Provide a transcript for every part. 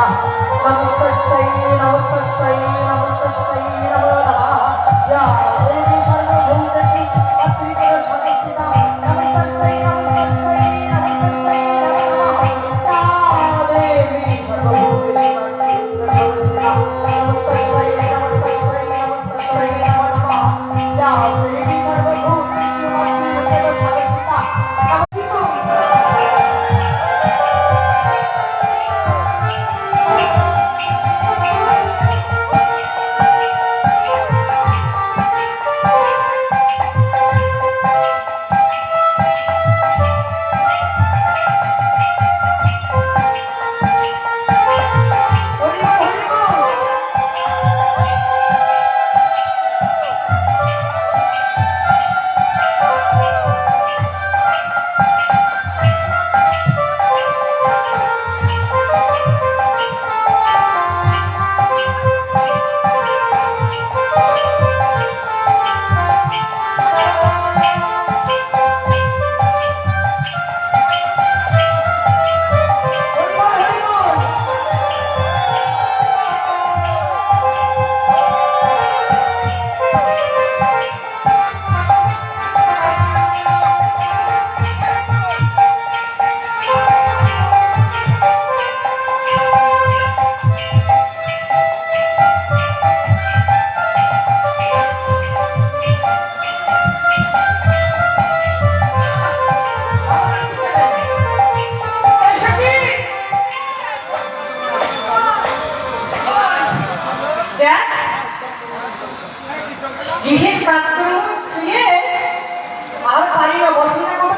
नमस्तस्यै नमस्तस्यै नमस्तस्यै नमो नमः या देवी सर्वभूतेषु अत्रिपुरसंस्थिता नमस्तस्यै नमस्तस्यै नमस्तस्यै नमो नमः या देवी सर्वभूतेषु अत्रिपुरसंस्थिता नमस्तस्यै नमस्तस्यै नमस्तस्यै नमो नमः या देवी सर्वभूतेषु अत्रिपुरसंस्थिता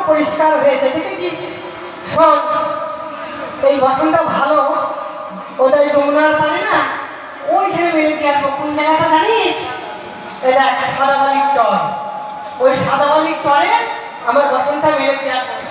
পরিষ্কার হয়েছে দেখেছিস? শোন, এই বসনটা ভালো, ওটাই যমুনার পারে না, ওইখানে মেরে দিয়ে আসবো। কোন জায়গাটা জানিস? এটা সাদা বালির চর। ওই সাদা বালির চরে আমার বসনটা মেরে দিয়ে আসবো।